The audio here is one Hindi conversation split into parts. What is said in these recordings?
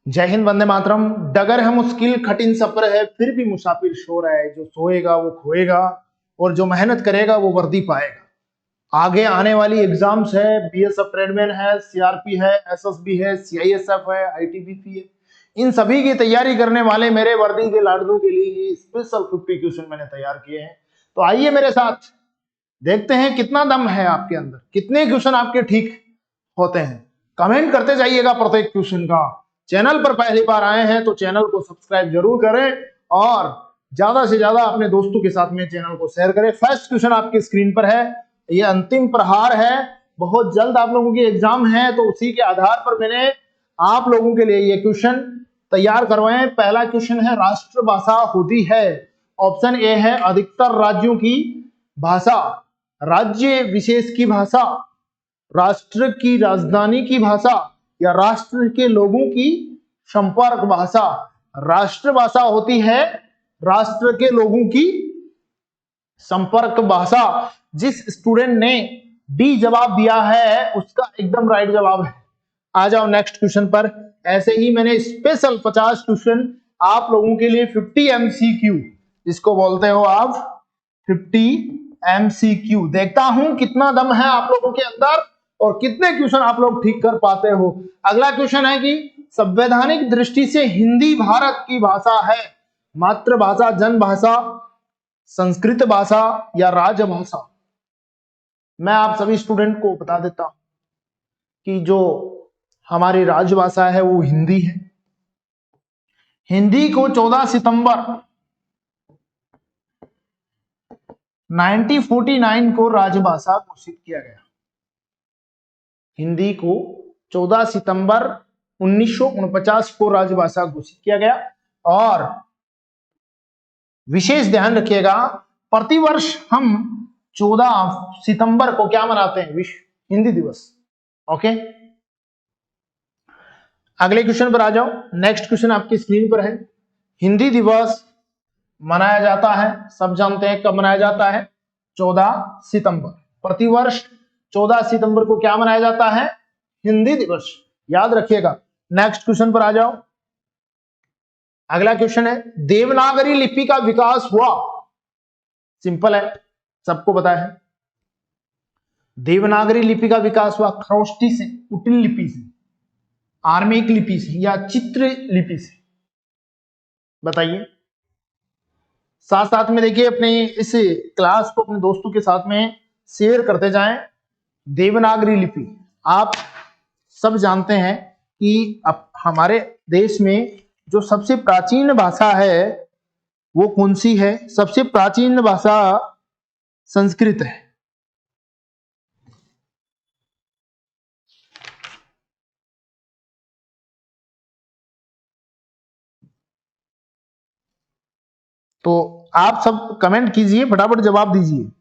जय हिंद, वंदे मातरम। डगर है मुश्किल कठिन सफर है, फिर भी मुसाफिर सो रहा है। जो सोएगा वो खोएगा और जो मेहनत करेगा वो वर्दी पाएगा। आगे आने वाली एग्जाम्स है, बीएसएफ ट्रेडमैन है, सीआरपी है, एसएसबी है, सीआईएसएफ है, आईटीबीपी है। इन सभी की तैयारी करने वाले मेरे वर्दी के लाडलों के लिए ये स्पेशल 50 क्वेश्चन मैंने तैयार किए हैं। तो आइए मेरे साथ देखते हैं कितना दम है आपके अंदर, कितने क्वेश्चन आपके ठीक होते हैं। कमेंट करते जाइएगा प्रत्येक क्वेश्चन का। चैनल पर पहली बार आए हैं तो चैनल को सब्सक्राइब जरूर करें और ज्यादा से ज्यादा अपने दोस्तों के साथ में चैनल को शेयर करें। फर्स्ट क्वेश्चन आपकी स्क्रीन पर है, ये अंतिम प्रहार है। बहुत जल्द आप लोगों की एग्जाम है, तो उसी के आधार पर मैंने आप लोगों के लिए ये क्वेश्चन तैयार करवाए। पहला क्वेश्चन है, राष्ट्रभाषा होती है। ऑप्शन ए है अधिकतर राज्यों की भाषा, राज्य विशेष की भाषा, राष्ट्र की राजधानी की भाषा, या राष्ट्र के लोगों की संपर्क भाषा। राष्ट्रभाषा होती है राष्ट्र के लोगों की संपर्क भाषा। जिस स्टूडेंट ने डी जवाब दिया है उसका एकदम राइट जवाब है। आ जाओ नेक्स्ट क्वेश्चन पर। ऐसे ही मैंने स्पेशल 50 क्वेश्चन आप लोगों के लिए 50 एमसीक्यू, जिसको बोलते हो आप 50 एमसीक्यू। देखता हूं कितना दम है आप लोगों के अंदर और कितने क्वेश्चन आप लोग ठीक कर पाते हो। अगला क्वेश्चन है कि संवैधानिक दृष्टि से हिंदी भारत की भाषा है। मातृभाषा, जन भाषा, संस्कृत भाषा या राजभाषा। मैं आप सभी स्टूडेंट को बता देता हूं कि जो हमारी राजभाषा है वो हिंदी है। हिंदी को 14 सितंबर 1949 को राजभाषा घोषित किया गया। हिंदी को 14 सितंबर 1949 को राजभाषा घोषित किया गया। और विशेष ध्यान रखिएगा, प्रतिवर्ष हम 14 सितंबर को क्या मनाते हैं? विश्व हिंदी दिवस। ओके, अगले क्वेश्चन पर आ जाओ। नेक्स्ट क्वेश्चन आपकी स्क्रीन पर है। हिंदी दिवस मनाया जाता है, सब जानते हैं कब मनाया जाता है? 14 सितंबर। प्रतिवर्ष 14 सितंबर को क्या मनाया जाता है? हिंदी दिवस, याद रखिएगा। नेक्स्ट क्वेश्चन पर आ जाओ। अगला क्वेश्चन है, देवनागरी लिपि का विकास हुआ। सिंपल है, सबको पता है। देवनागरी लिपि का विकास हुआ खरोष्टी से, कुटिल लिपि से, आर्मिक लिपि से या चित्र लिपि से? बताइए। साथ साथ में देखिए, अपने इस क्लास को अपने दोस्तों के साथ में शेयर करते जाएं। देवनागरी लिपि आप सब जानते हैं कि अब हमारे देश में जो सबसे प्राचीन भाषा है वो कौन सी है? सबसे प्राचीन भाषा संस्कृत है। तो आप सब कमेंट कीजिए, फटाफट जवाब दीजिए।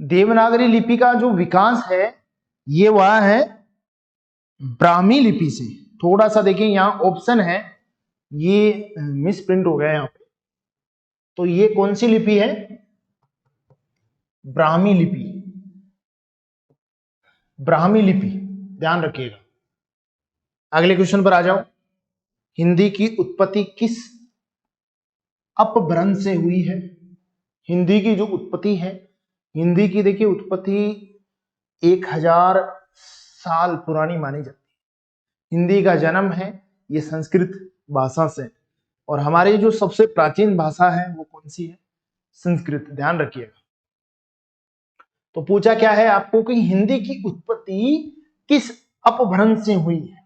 देवनागरी लिपि का जो विकास है ये हुआ है ब्राह्मी लिपि से। थोड़ा सा देखिए, यहाँ ऑप्शन है, ये मिस प्रिंट हो गया यहाँ पे। तो ये कौन सी लिपि है? ब्राह्मी लिपि। ब्राह्मी लिपि, ध्यान रखिएगा। अगले क्वेश्चन पर आ जाओ। हिंदी की उत्पत्ति किस अपभ्रंश से हुई है? हिंदी की जो उत्पत्ति है, हिंदी की देखिए उत्पत्ति 1000 साल पुरानी मानी जाती है। हिंदी का जन्म है ये संस्कृत भाषा से। और हमारी जो सबसे प्राचीन भाषा है वो कौन सी है? संस्कृत, ध्यान रखिएगा। तो पूछा क्या है आपको कि हिंदी की उत्पत्ति किस अपभ्रंश से हुई है?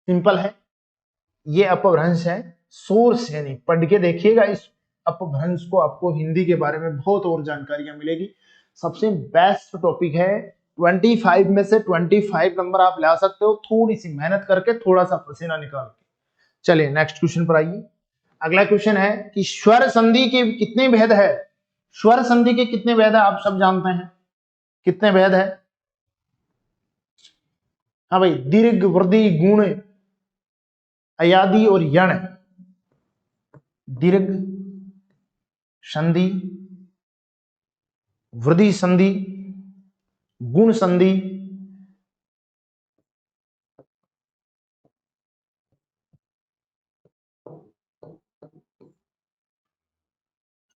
सिंपल है, ये अपभ्रंश है सोर्स, यानी पढ़ के देखिएगा इस अपभ्रंश को, आपको हिंदी के बारे में बहुत और जानकारियां मिलेगी। सबसे बेस्ट टॉपिक है। 25 में से 25 नंबर आप ला सकते हो, थोड़ी सी मेहनत करके, थोड़ा सा पसीना निकाल के। चलिए नेक्स्ट क्वेश्चन पर आइए। अगला क्वेश्चन है कि स्वर संधि के कितने भेद है? स्वर संधि के कितने भेद है आप सब जानते हैं, कितने भेद है? हाँ भाई, दीर्घ, वृद्धि, गुण, अयादि और यण। दीर्घ संधि, वृद्धि संधि, गुण संधि,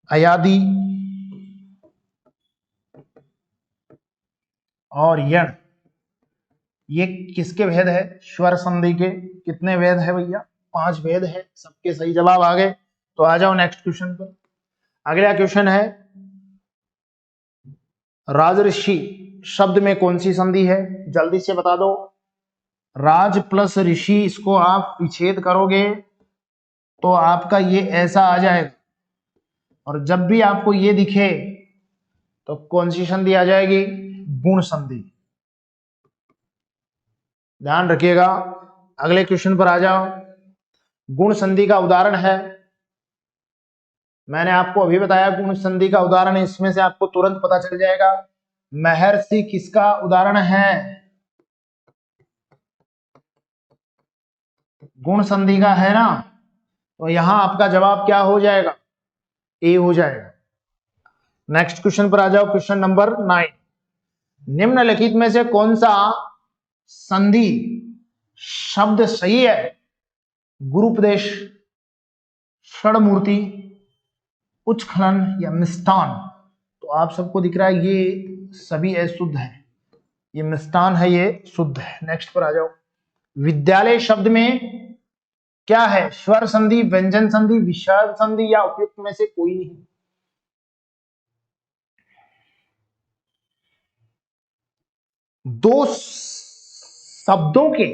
अयादि और यण। ये किसके भेद है? स्वर संधि के कितने भेद है भैया? 5 भेद है। सबके सही जवाब आ गए। तो आ जाओ नेक्स्ट क्वेश्चन पर। अगला क्वेश्चन है, राजऋषि शब्द में कौन सी संधि है? जल्दी से बता दो। राज प्लस ऋषि, इसको आप विच्छेद करोगे तो आपका ये ऐसा आ जाएगा, और जब भी आपको ये दिखे तो कौन सी संधि आ जाएगी? गुण संधि। ध्यान रखिएगा। अगले क्वेश्चन पर आ जाओ। गुण संधि का उदाहरण है, मैंने आपको अभी बताया गुण संधि का उदाहरण, इसमें से आपको तुरंत पता चल जाएगा। महर्षि किसका उदाहरण है? गुण संधि का है ना, तो यहां आपका जवाब क्या हो जाएगा? ए हो जाएगा। नेक्स्ट क्वेश्चन पर आ जाओ। क्वेश्चन नंबर 9, निम्नलिखित में से कौन सा संधि शब्द सही है? गुरुपदेश, षड्मूर्ति, उच्चखनन या मिष्टान? तो आप सबको दिख रहा है ये सभी अशुद्ध है, ये मिष्टान है, ये शुद्ध है। नेक्स्ट पर आ जाओ। विद्यालय शब्द में क्या है? स्वर संधि, व्यंजन संधि, विसर्ग संधि या उपयुक्त में से कोई नहीं? दो शब्दों के,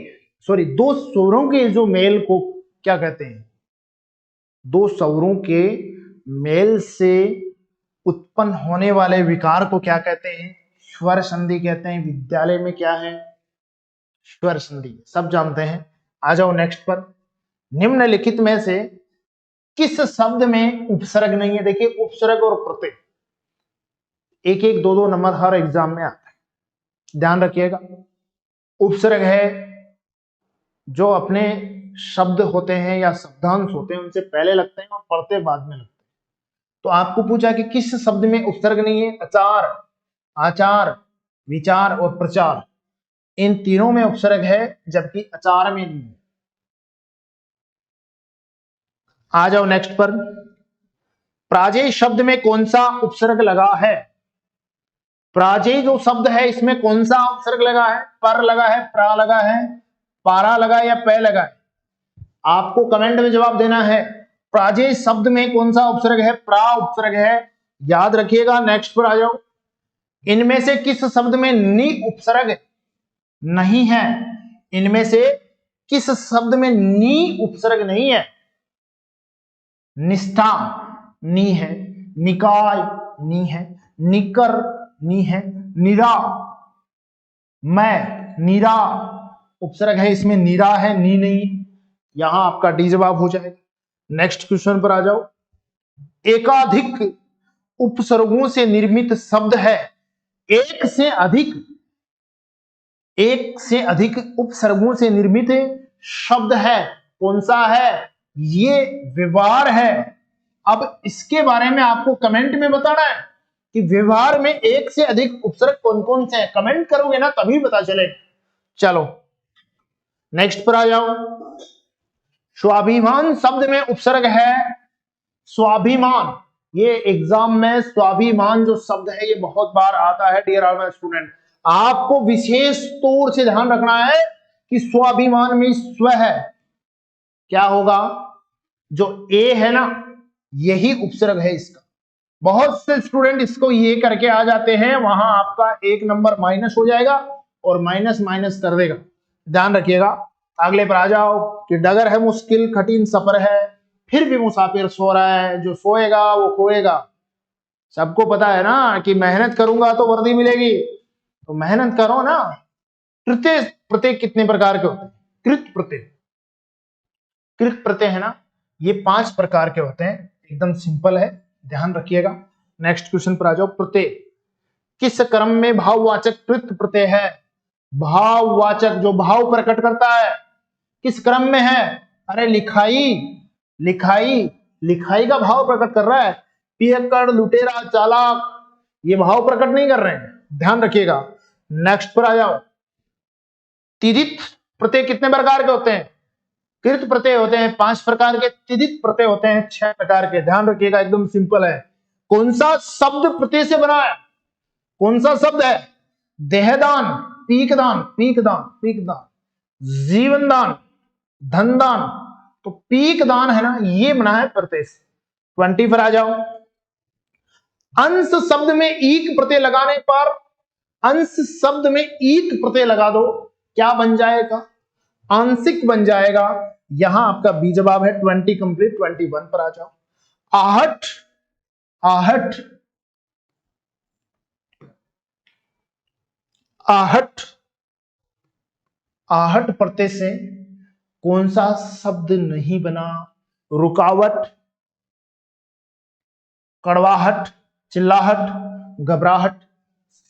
सॉरी, दो स्वरों के जो मेल को क्या कहते हैं? दो स्वरों के मेल से उत्पन्न होने वाले विकार को क्या कहते हैं? स्वर संधि कहते हैं। विद्यालय में क्या है? स्वर संधि, सब जानते हैं। आ जाओ नेक्स्ट पर। निम्नलिखित में से किस शब्द में उपसर्ग नहीं है? देखिए, उपसर्ग और प्रत्यय एक एक दो दो नंबर हर एग्जाम में आता है, ध्यान रखिएगा। उपसर्ग है जो अपने शब्द होते हैं या शब्दांश होते हैं उनसे पहले लगते हैं और प्रत्यय बाद में लगते हैं। तो आपको पूछा कि किस शब्द में उपसर्ग नहीं है? आचार, आचार, विचार और प्रचार, इन तीनों में उपसर्ग है, जबकि आचार में नहीं है। आ जाओ नेक्स्ट पर। प्राजेय शब्द में कौन सा उपसर्ग लगा है? प्राजेय जो शब्द है इसमें कौन सा उपसर्ग लगा है? पर लगा है, प्रा लगा है, पारा लगा है या पै लगा है? आपको कमेंट में जवाब देना है। प्राजेय शब्द में कौन सा उपसर्ग है? प्रा उपसर्ग है, याद रखिएगा। नेक्स्ट पर आ जाओ। इनमें से किस शब्द में नि उपसर्ग नहीं है? इनमें से किस शब्द में नि उपसर्ग नहीं है? निष्ठा नी है, निकाय नी है, निकर नी है, निरा, मैं, नीरा उपसर्ग है, इसमें नीरा है, नी नहीं। यहां आपका डी जवाब हो जाएगा। नेक्स्ट क्वेश्चन पर आ जाओ। एकाधिक उपसर्गों से निर्मित शब्द है। एक से अधिक उपसर्गों से निर्मित शब्द है, कौन सा है? ये व्यवहार है। अब इसके बारे में आपको कमेंट में बताना है कि व्यवहार में एक से अधिक उपसर्ग कौन कौन से हैं। कमेंट करोगे ना तभी पता चलेगा। चलो नेक्स्ट पर आ जाओ। स्वाभिमान शब्द में उपसर्ग है। स्वाभिमान, ये एग्जाम में स्वाभिमान जो शब्द है ये बहुत बार आता है। डियर ऑल माय स्टूडेंट, आपको विशेष तौर से ध्यान रखना है कि स्वाभिमान में स्व है, क्या होगा? जो ए है ना, यही उपसर्ग है इसका। बहुत से स्टूडेंट इसको ये करके आ जाते हैं, वहां आपका 1 नंबर माइनस हो जाएगा और माइनस माइनस कर देगा, ध्यान रखिएगा। अगले पर आ जाओ कि डगर है मुश्किल कठिन सफर है, फिर भी मुसाफिर सो रहा है, जो सोएगा वो खोएगा। सबको पता है ना कि मेहनत करूंगा तो वर्दी मिलेगी, तो मेहनत करो ना। प्रत्यय, प्रत्यय कितने प्रकार के होते हैं? कृत प्रत्यय, कृत प्रत्यय है ना, ये 5 प्रकार के होते हैं, एकदम सिंपल है, ध्यान रखिएगा। नेक्स्ट क्वेश्चन पर आ जाओ। प्रत्यय किस क्रम में भाववाचक कृत प्रत्यय है? भाववाचक जो भाव प्रकट करता है किस क्रम में है? अरे लिखाई, लिखाई, लिखाई का भाव प्रकट कर रहा है। पियक्कड़, लुटेरा, चालाक, ये भाव प्रकट नहीं कर रहे हैं, ध्यान रखिएगा। नेक्स्ट पर आ जाओ। तिदित प्रत्यय कितने प्रकार के होते हैं? कृत प्रत्यय होते हैं 5 प्रकार के, तिदित प्रत्यय होते हैं 6 प्रकार के, ध्यान रखिएगा, एकदम सिंपल है। कौन सा शब्द प्रत्यय से बना है? कौन सा शब्द है? देहदान, पीकदान, पीकदान, पीकदान, जीवनदान, धनदान, तो पीकदान है ना, ये बना है प्रत्यय से। 20 पर आ जाओ। अंश शब्द में ईक प्रत्यय लगाने पर, अंश शब्द में ईक प्रत्यय लगा दो, क्या बन जाएगा? आंशिक बन जाएगा। यहां आपका बी जवाब है। 20 कंप्लीट। 21 पर आ जाओ। आहट, आहट, आहट, आहट प्रत्यय से कौन सा शब्द नहीं बना? रुकावट, कड़वाहट, चिल्लाहट, घबराहट,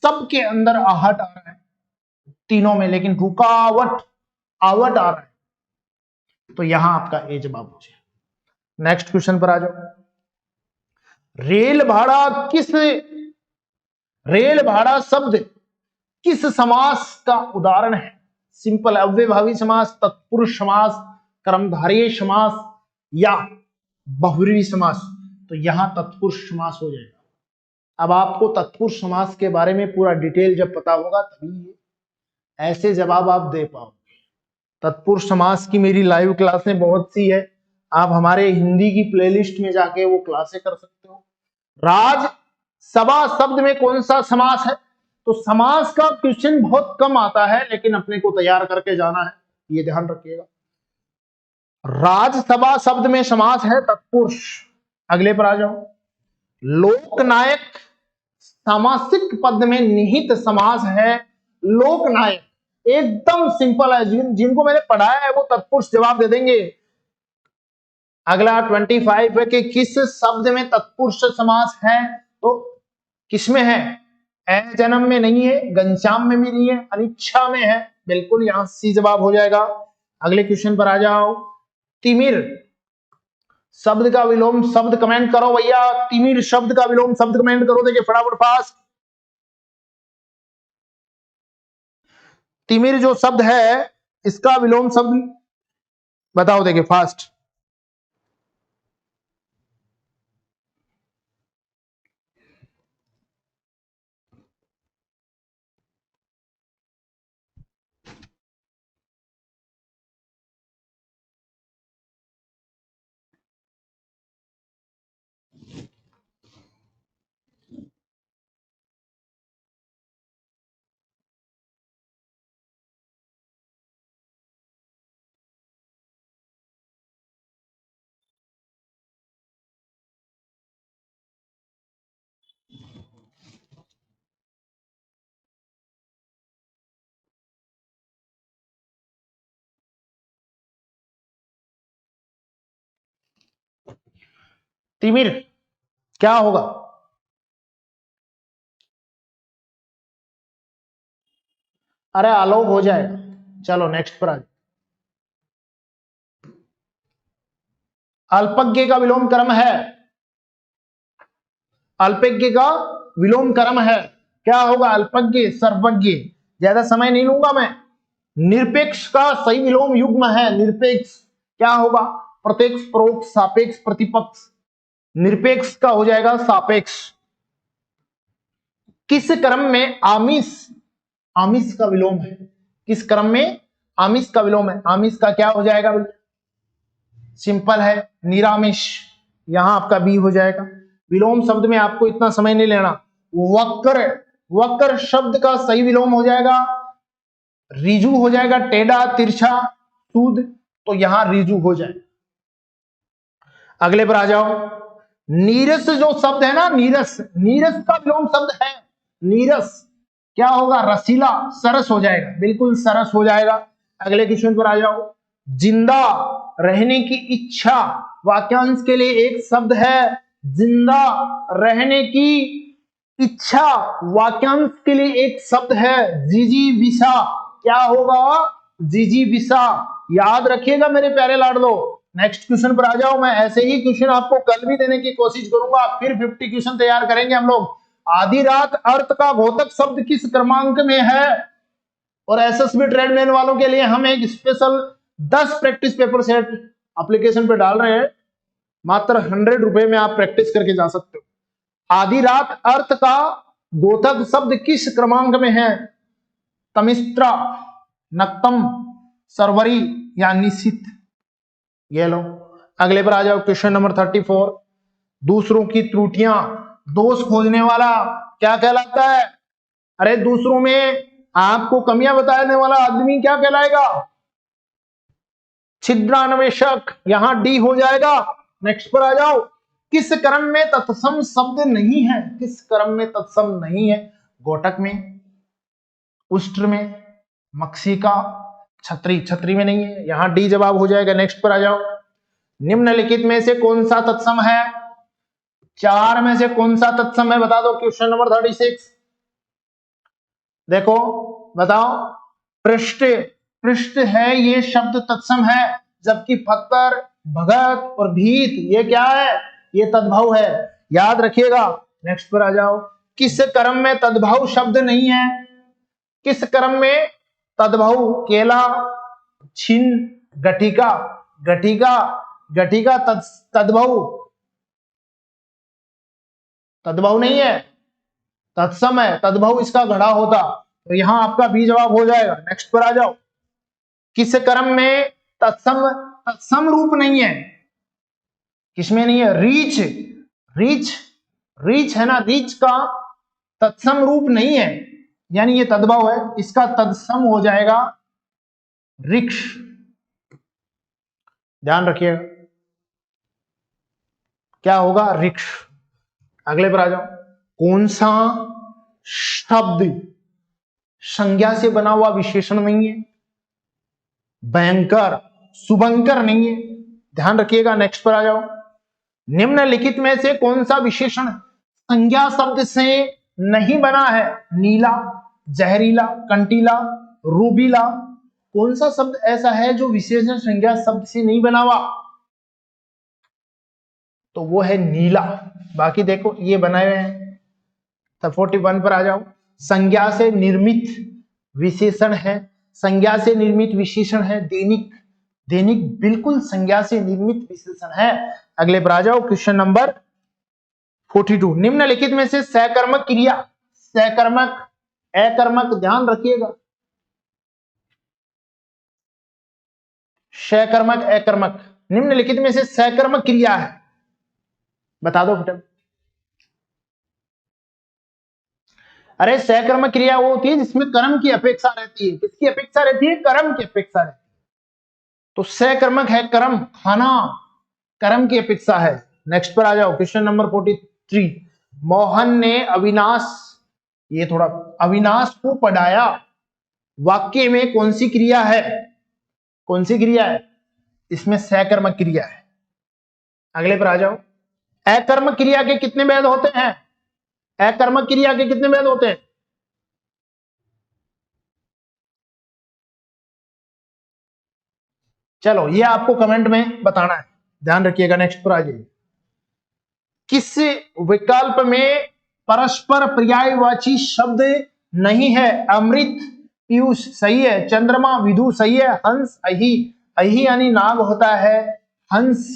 सबके अंदर आहट आ रहा है तीनों में, लेकिन रुकावट, आवट आ रहा है, तो यहां आपका ए जवाब हो जाए। नेक्स्ट क्वेश्चन पर आ जाओ। रेल भाड़ा किस, रेल भाड़ा शब्द किस समास का उदाहरण है? सिंपल, अव्ययभावी समास, तत्पुरुष समास, कर्मधारय समास या बहुव्रीहि समास, तो यहां तत्पुरुष समास हो जाएगा। अब आपको तत्पुरुष समास के बारे में पूरा डिटेल जब पता होगा तभी ऐसे जवाब आप दे पाओगे। तत्पुरुष समास की मेरी लाइव क्लासें बहुत सी है, आप हमारे हिंदी की प्लेलिस्ट में जाके वो क्लासें कर सकते हो। राज सभा शब्द में कौन सा समास है? तो समास का क्वेश्चन बहुत कम आता है, लेकिन अपने को तैयार करके जाना है, ये ध्यान रखिएगा। राजसभा शब्द में समास है तत्पुरुष। अगले पर आ जाओ। लोकनायक सामासिक पद में निहित समास है। लोकनायक एकदम सिंपल है, जिनको मैंने पढ़ाया है वो तत्पुरुष जवाब दे देंगे। अगला 25 है कि किस शब्द में तत्पुरुष समास है? तो किसमें है? ए जन्म में नहीं है, घनश्याम में भी नहीं है, अनिच्छा में है, बिल्कुल यहां सी जवाब हो जाएगा। अगले क्वेश्चन पर आ जाओ। तिमिर शब्द का विलोम शब्द कमेंट करो भैया। तिमिर शब्द का विलोम शब्द कमेंट करो, देखिए फटाफट फास्ट। तिमिर जो शब्द है इसका विलोम शब्द बताओ, देखिए फास्ट। तिमिर क्या होगा? अरे आलोक हो जाएगा। चलो नेक्स्ट पर आ जाओ। अल्पज्ञ का विलोम कर्म है। अल्पज्ञ का विलोम कर्म है, क्या होगा? अल्पज्ञ, सर्वज्ञ। ज्यादा समय नहीं लूंगा मैं। निरपेक्ष का सही विलोम युग्म है निरपेक्ष, क्या होगा? प्रत्यक्ष, परोक्ष, सापेक्ष, प्रतिपक्ष। निरपेक्ष का हो जाएगा सापेक्ष। किस क्रम में आमिष, आमिष का विलोम है? किस क्रम में आमिष का विलोम है? आमिष का क्या हो जाएगा? सिंपल है, निरामिष। यहां आपका बी हो जाएगा। विलोम शब्द में आपको इतना समय नहीं लेना। वक्र, वक्र शब्द का सही विलोम हो जाएगा रिजु हो जाएगा, टेढ़ा, तिरछा, सूद, तो यहां रिजु हो जाए। अगले पर आ जाओ। नीरस जो शब्द है ना, नीरस, नीरस का विलोम शब्द है नीरस, क्या होगा? रसीला, सरस हो जाएगा, बिल्कुल सरस हो जाएगा। अगले क्वेश्चन पर आ जाओ। जिंदा रहने की इच्छा, वाक्यांश के लिए एक शब्द है जिंदा रहने की इच्छा, वाक्यांश के लिए एक शब्द है जिजीविषा। क्या होगा? जिजीविषा। याद रखिएगा मेरे प्यारे लाडलो। नेक्स्ट क्वेश्चन पर आ जाओ। मैं ऐसे ही क्वेश्चन आपको कल भी देने की कोशिश करूंगा, फिर 50 क्वेश्चन तैयार करेंगे हम लोग। आधी रात अर्थ का घोतक शब्द किस क्रमांक में है? और एसएसबी ट्रेडमैन वालों के लिए हम एक special 10 practice paper set application पे डाल रहे हैं, मात्र 100 रुपए में आप प्रैक्टिस करके जा सकते हो। आधी रात अर्थ का घोतक शब्द किस क्रमांक में है? तमिस्त्रा, नक्तम, सरवरी या निशित? ये लो। अगले पर आ जाओ, क्वेश्चन नंबर 34। दूसरों की त्रुटियां, दोष खोजने वाला क्या कहलाता है? अरे दूसरों में आपको कमियां बताने वाला आदमी क्या कहलाएगा? छिद्रान्वेषक। यहां डी हो जाएगा। नेक्स्ट पर आ जाओ। किस क्रम में तत्सम शब्द नहीं है? किस क्रम में तत्सम नहीं है? घोटक में, उष्ट्र में, मक्षिका, छतरी। छतरी में नहीं है, यहां डी जवाब हो जाएगा। नेक्स्ट पर आ जाओ। निम्नलिखित में से कौन सा तत्सम है? 4 में से कौन सा तत्सम है? बता दो। क्वेश्चन नंबर 36 देखो, बताओ। पृष्ठ, पृष्ठ है ये शब्द तत्सम है, जबकि फक्कर, भगत और भीत ये क्या है? ये तद्भव है। याद रखिएगा। नेक्स्ट पर आ जाओ। किस क्रम में तद्भव शब्द नहीं है? किस क्रम में तद्भव? केला, छिन्न, गठिका। गठिका, गठिका तद्भव, तद्भव नहीं है, तत्सम है। तद्भव इसका घड़ा होता, तो यहां आपका बी जवाब हो जाएगा। नेक्स्ट पर आ जाओ। किस क्रम में तत्सम, तत्सम रूप नहीं है? किसमें नहीं है? रीच, रीच, रीच है ना, रीच का तत्सम रूप नहीं है, यानी ये तद्भव है। इसका तत्सम हो जाएगा रिक्ष। ध्यान रखिएगा, क्या होगा? रिक्ष। अगले पर आ जाओ। कौन सा शब्द संज्ञा से बना हुआ विशेषण नहीं है? भयंकर, शुभंकर नहीं है। ध्यान रखिएगा। नेक्स्ट पर आ जाओ। निम्नलिखित में से कौन सा विशेषण संज्ञा शब्द से नहीं बना है? नीला, जहरीला, कंटीला, रूबीला। कौन सा शब्द ऐसा है जो विशेषण संज्ञा शब्द से नहीं बना हुआ? तो वो है नीला। बाकी देखो ये बनाए हुए हैं। 41 पर आ जाओ। संज्ञा से निर्मित विशेषण है, संज्ञा से निर्मित विशेषण है दैनिक। दैनिक बिल्कुल संज्ञा से निर्मित विशेषण है। अगले पर आ जाओ। Question number 42। निम्नलिखित में से सकर्मक क्रिया, सकर्मक, अकर्मक, ध्यान रखिएगा। सकर्मक, अकर्मक, निम्नलिखित में से सकर्मक क्रिया है, बता दो बेटा। अरे सकर्मक क्रिया वो होती है जिसमें कर्म की अपेक्षा रहती है। किसकी अपेक्षा रहती है? कर्म की अपेक्षा रहती है। तो सकर्मक है कर्म, खाना कर्म की अपेक्षा है। नेक्स्ट पर आ जाओ। Question number 43। मोहन ने अविनाश, ये थोड़ा, अविनाश को पढ़ाया। वाक्य में कौन सी क्रिया है? कौन सी क्रिया है? इसमें सकर्मक क्रिया है। अगले पर आ जाओ। अकर्मक क्रिया के कितने भेद होते हैं? अकर्मक क्रिया के कितने भेद होते हैं? चलो ये आपको कमेंट में बताना है, ध्यान रखिएगा। नेक्स्ट पर आ जाइए। किस विकल्प में परस्पर पर्यायवाची शब्द नहीं है? अमृत, पीयूष सही है, चंद्रमा, विदु सही है, हंस, अहि, अहि यानी नाग होता है, हंस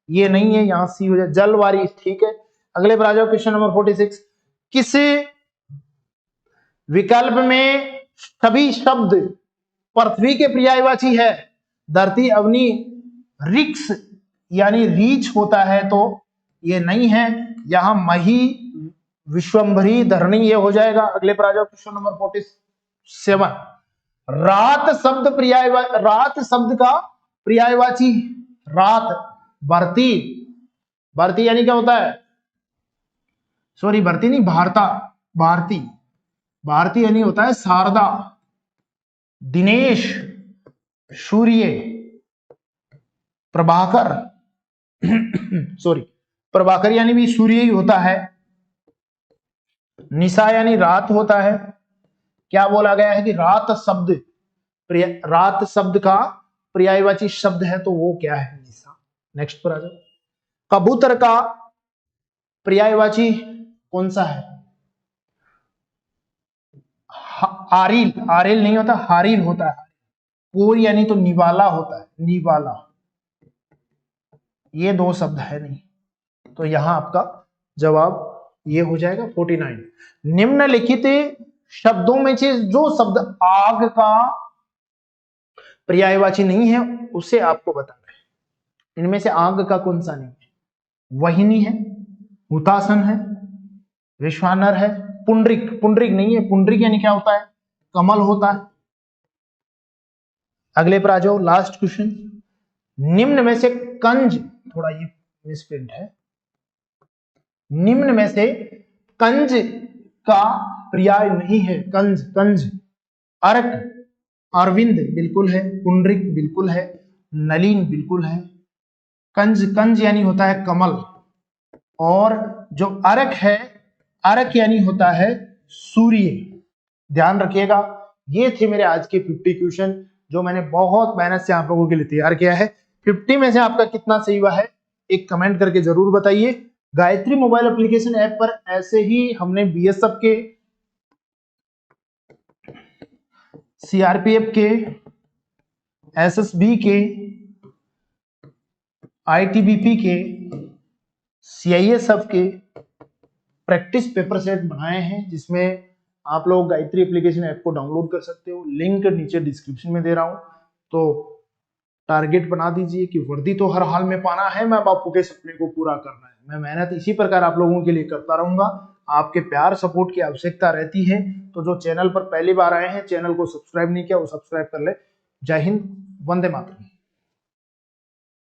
ये नहीं है, यहां सी हो जाए। जलवारी ठीक है। अगले पर आ जाओ। Question number 46। किस विकल्प में सभी शब्द पृथ्वी के पर्यायवाची है? धरती, अवनी, रिक्स यानी रीच होता है, तो ये नहीं है। यहां मही, विश्वंभरी, धरणी ये हो जाएगा। अगले पर आ जाओ। Question number 47। रात शब्द रात शब्द का पर्यायवाची, रात, भरती, भरती यानी क्या होता है? सॉरी भरती नहीं, भारता, भारती, भारती यानी होता है शारदा, दिनेश, सूर्य, प्रभाकर सॉरी, प्रभाकर यानी भी सूर्य ही होता है। निशा यानी रात होता है। क्या बोला गया है कि रात शब्द का पर्यायवाची शब्द है, तो वो क्या है? निशा। नेक्स्ट पर आ जाओ। कबूतर का पर्यायवाची कौन सा है? आरिल। आरिल नहीं होता, हारिल होता है। कोर यानी तो निवाला होता है, निवाला। ये दो शब्द है नहीं, तो यहां आपका जवाब ये हो जाएगा 49। निम्नलिखित शब्दों में से जो शब्द आग का पर्यायवाची नहीं है उसे आपको बताना है। इनमें से आग का कौन सा नहीं है? वहिनी है, हुतासन है, विश्वानर है, पुंडरिक। पुंडरिक नहीं है, पुंडरिक यानी क्या होता है? कमल होता है। अगले पर आ जाओ, लास्ट क्वेश्चन। निम्न में से कंज, थोड़ा ये मिसप्रिंट है, निम्न में से कंज का पर्याय नहीं है। कंज, कंज। अर्क, अरविंद बिल्कुल है, पुंडरिक बिल्कुल है, नलिन बिल्कुल है। कंज, कंज यानी होता है कमल, और जो अर्क है, अर्क यानी होता है सूर्य। ध्यान रखिएगा, ये थे मेरे आज के 50 क्वेश्चन जो मैंने बहुत मेहनत से आप लोगों के लिए तैयार किया है। 50 में से आपका कितना सही हुआ है एक कमेंट करके जरूर बताइए। गायत्री मोबाइल एप्लीकेशन ऐप पर ऐसे ही हमने बीएसएफ के, सीआरपीएफ के, एसएसबी के, आईटीबीपी के, सीआईएसएफ के प्रैक्टिस पेपर सेट बनाए हैं, जिसमें आप लोग गायत्री एप्लीकेशन ऐप को डाउनलोड कर सकते हो। लिंक नीचे डिस्क्रिप्शन में दे रहा हूं। तो टारगेट बना दीजिए कि वर्दी तो हर हाल में पाना है, मैं बापू के सपने को पूरा करना है। मैं मेहनत इसी प्रकार आप लोगों के लिए करता रहूंगा। आपके प्यार सपोर्ट की आवश्यकता रहती है। तो जो चैनल पर पहली बार आए हैं, चैनल को सब्सक्राइब नहीं किया वो सब्सक्राइब कर ले। जय हिंद, वंदे मातरम।